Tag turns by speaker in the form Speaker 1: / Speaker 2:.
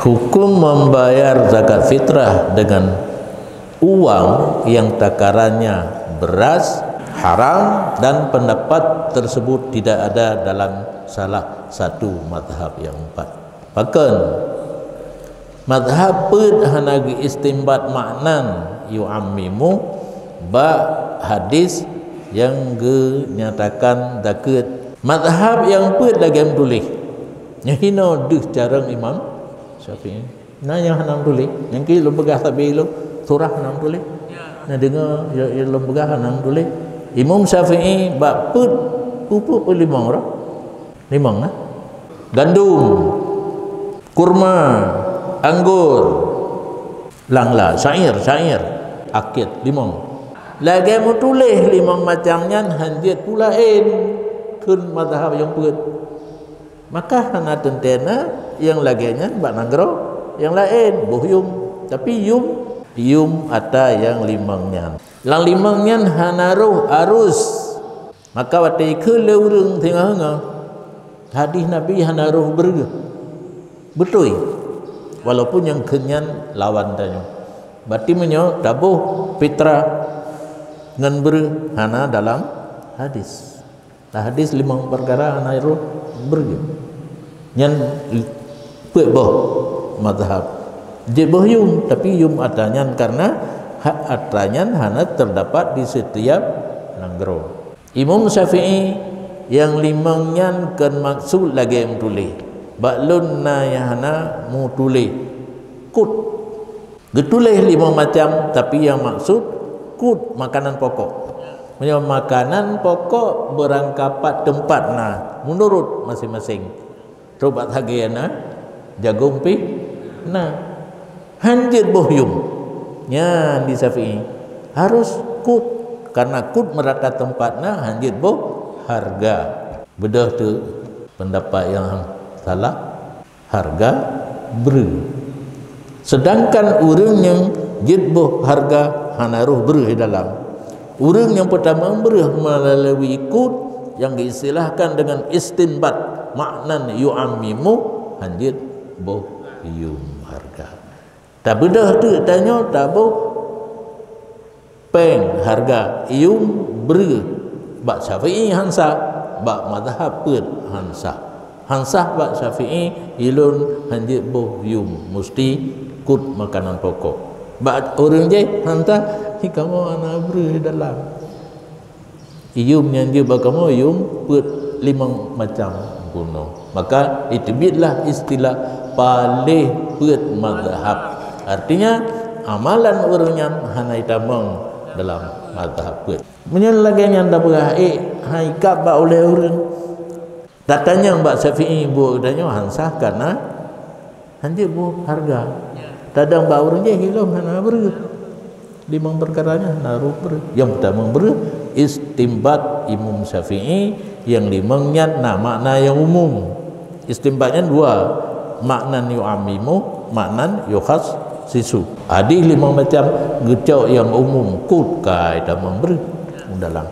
Speaker 1: Hukum membayar zakat fitrah dengan uang yang takarannya beras haram, dan pendapat tersebut tidak ada dalam salah satu mazhab yang empat. Bahkan mazhab pun hanagi istimbat maknan yu'ammimu ba hadis yang menyatakan zakat. Mazhab yang pun lagi tulis yang hina deh cara Imam Syafi'i. Nah yang hanam tulis yang ki lu begah tabi lu surah hanam tulis. Nah dengar ya lu begah hanam tulis. Imam Syafi'i bab put pupuk pun limang orang. Limang nah. Gandum, kurma, anggur, langla, syair, akid, limang. Lagi mu tulis limang macamnya hanjit pulain kun mazhab yang put. Maka hana tentena yang laginya bak nanggro, yang lain bohyum. Tapi yum ada yang limangnya. Lang limangnya hanaruh arus. Maka waktu ke leurung tengah-tengah hadis Nabi hanaruh berge. Betul. Walaupun yang kenyan lawan tanya. Berarti menyo tabuh fitrah ngan ber hana dalam hadis. Nah hadis limang perkara hanaruh berge. Yang pebah mazhab dia bohyum, tapi yum adanya karena hak adanya hana terdapat di setiap nanggro. Imam Syafi'i yang limangnya kan maksud lagi yang tulis baklun na yahana mu tulis kut getulih lima macam, tapi yang maksud kut makanan pokok. Punya makanan pokok berangkapat tempat nah menurut masing-masing. Coba hagiana jagung pi nah hanjir bohyum nya di Syafi'i harus kut karena kut merata tempatnya hanjir boh harga. Bedah tu pendapat yang salah harga ber. Sedangkan urang yang jidboh harga hanaruh ber dalam. Urang yang pertama ber melalui kut yang diistilahkan dengan istinbat maknan yu'ammimu hanjir boh yum harga. Tak bedah tu tanya tak boh peng harga yum ber bak Syafi'i hansa bak mazhab pun hansa. Hansa bak Syafi'i ilun hanjir boh yum mesti kut makanan pokok. Bak orang je hansa kamu ana ber dalam. Yum yang dia bak kamu yum put limang macam guna. Maka itu bilah istilah paling put mazhab. Artinya amalan orangnya hana itamang dalam mazhab put. Menyelagi yang dah berah hai kap ba oleh orang. Datanya mbak Syafi'i bu tanya hansah karena hanjir bu harga. Tadang ba orang je hilang hana ber. Limang perkaranya naruh ber. Yang pertama ber istimbat Imam Syafi'i, yang limangnya nah makna yang umum. Istimbatnya dua, maknan yu'ammimu, maknan yukhas sisu. Hadis limang macam gecau yang umum kut kai damang ber dalam